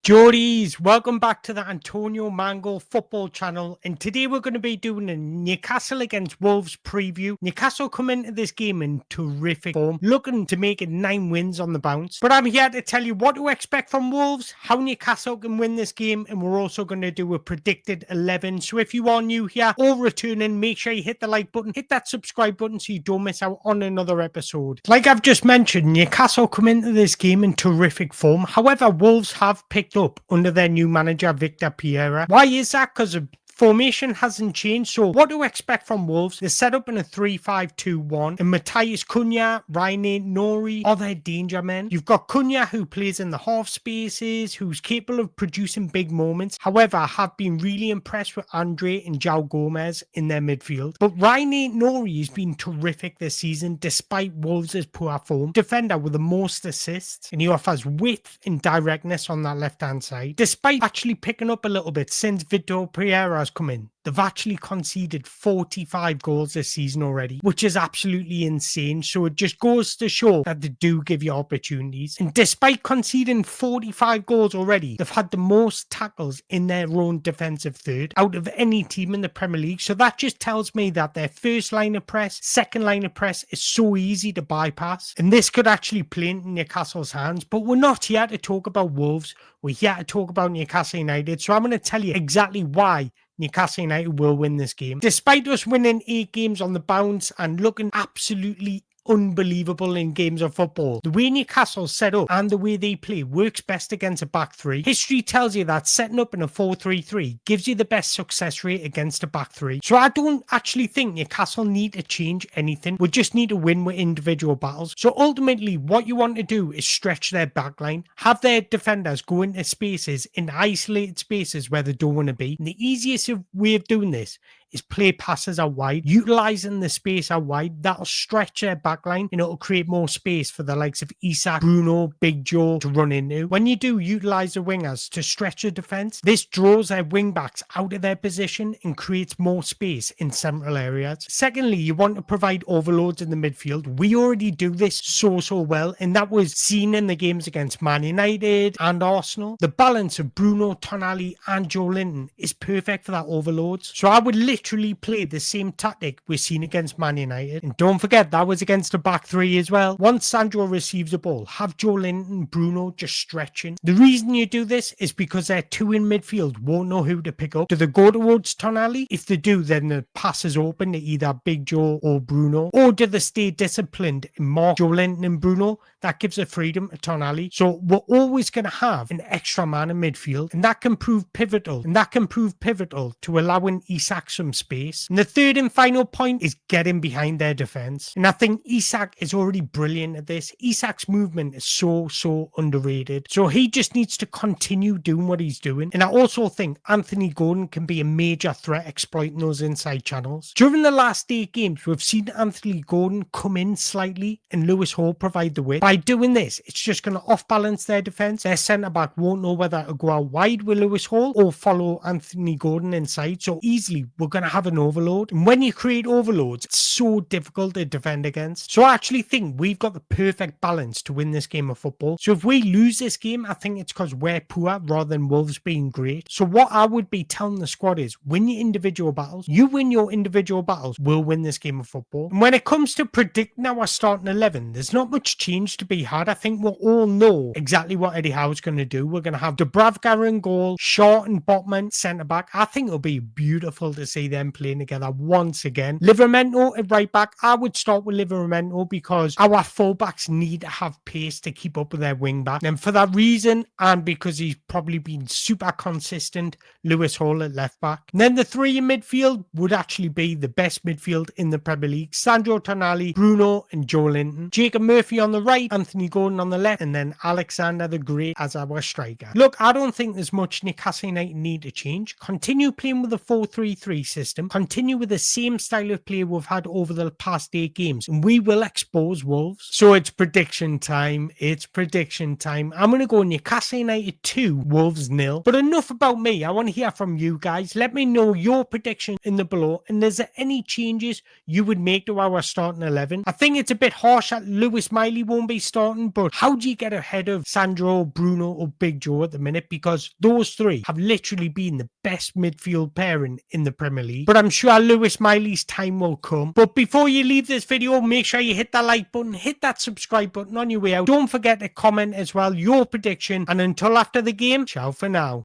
Geordies, welcome back to the Antonio Mango football channel, and today we're going to be doing a Newcastle against Wolves preview. Newcastle come into this game in terrific form, looking to make it 9 wins on the bounce. But I'm here to tell you what to expect from Wolves, how Newcastle can win this game, and we're also going to do a predicted 11. So if you are new here or returning, make sure you hit the like button, hit that subscribe button so you don't miss out on another episode. Like I've just mentioned, Newcastle come into this game in terrific form. However, Wolves have picked up under their new manager Victor Pereira. Why is that? Because formation hasn't changed. So what to expect from Wolves? They're set up in a 3-5-2-1, and Matthias Cunha, Ryan Nori are their danger men. You've got Cunha, who plays in the half spaces, who's capable of producing big moments. However, I have been really impressed with Andre and João Gomez in their midfield. But Ryan Nori has been terrific this season despite Wolves' poor form. Defender with the most assists, and he offers width and directness on that left-hand side. Despite actually picking up a little bit since Victor Pereira come in, they've actually conceded 45 goals this season already, which is absolutely insane. So it just goes to show that they do give you opportunities. And despite conceding 45 goals already, they've had the most tackles in their own defensive third out of any team in the Premier League. So that just tells me that their first line of press, second line of press is so easy to bypass. And this could actually play into Newcastle's hands. But we're not here to talk about Wolves. We're here to talk about Newcastle United. So I'm going to tell you exactly why Newcastle United will win this game. Despite us winning 8 games on the bounce and looking absolutely unbelievable in games of football, the way Newcastle's set up and the way they play works best against a back three. History tells you that setting up in a 4-3-3 gives you the best success rate against a back three. So I don't actually think Newcastle need to change anything. We just need to win with individual battles. So ultimately, what you want to do is stretch their backline, have their defenders go into spaces, in isolated spaces where they don't want to be. And the easiest way of doing this is play passes out wide, utilising the space out wide. That'll stretch their backline and it'll create more space for the likes of Isak, Bruno, Big Joe to run into. When you do utilise the wingers to stretch the defence, this draws their wing backs out of their position and creates more space in central areas. Secondly, you want to provide overloads in the midfield. We already do this so well, and that was seen in the games against Man United and Arsenal. The balance of Bruno, Tonali and Joe Linton is perfect for that overloads. So I would literally play the same tactic we've seen against Man United. And don't forget, that was against a back three as well. Once Sandro receives the ball, have Joe Linton and Bruno just stretching. The reason you do this is because their two in midfield won't know who to pick up. Do they go towards Tonali? If they do, then the pass is open to either Big Joe or Bruno. Or do they stay disciplined and mark Joe Linton and Bruno? That gives a freedom to Tonali. So we're always going to have an extra man in midfield, and that can prove pivotal. And that can prove pivotal to allowing Isak some space. And the third and final point is getting behind their defense. And I think Isak is already brilliant at this. Isak's movement is so underrated. So he just needs to continue doing what he's doing. And I also think Anthony Gordon can be a major threat exploiting those inside channels. During the last 8 games, we've seen Anthony Gordon come in slightly and Lewis Hall provide the width. By doing this, it's just going to off-balance their defense. Their centre-back won't know whether to go out wide with Lewis Hall or follow Anthony Gordon inside. So easily, we're going to have an overload. And when you create overloads, it's so difficult to defend against. So I actually think we've got the perfect balance to win this game of football. So if we lose this game, I think it's because we're poor rather than Wolves being great. So what I would be telling the squad is win your individual battles. You win your individual battles, we'll win this game of football. And when it comes to predicting our starting 11, there's not much change to be had. I think we'll all know exactly what Eddie Howe's going to do. We're going to have Dubravka in goal, Shaw and Botman centre-back. I think it'll be beautiful to see them playing together once again. Livramento at right back. I would start with Livramento because our fullbacks need to have pace to keep up with their wing back. And for that reason, and because he's probably been super consistent, Lewis Hall at left back. And then the 3 in midfield would actually be the best midfield in the Premier League. Sandro Tonali, Bruno and Joe Linton. Jacob Murphy on the right, Anthony Gordon on the left, and then Alexander the Great as our striker. Look, I don't think there's much Newcastle United need to change. Continue playing with the 4-3-3 system. system, continue with the same style of play we've had over the past 8 games, and we will expose Wolves. So it's prediction time. It's prediction time. I'm going to go Newcastle United 2, Wolves 0. But enough about me. I want to hear from you guys. Let me know your prediction in the below, and is there any changes you would make to our starting 11? I think it's a bit harsh that Lewis Miley won't be starting, but how do you get ahead of Sandro, Bruno or Big Joe at the minute? Because those three have literally been the best midfield pairing in the Premier League. But I'm sure Lewis Miley's time will come. But before you leave this video, make sure you hit that like button, hit that subscribe button on your way out. Don't forget to comment as well your prediction, and until after the game, ciao for now.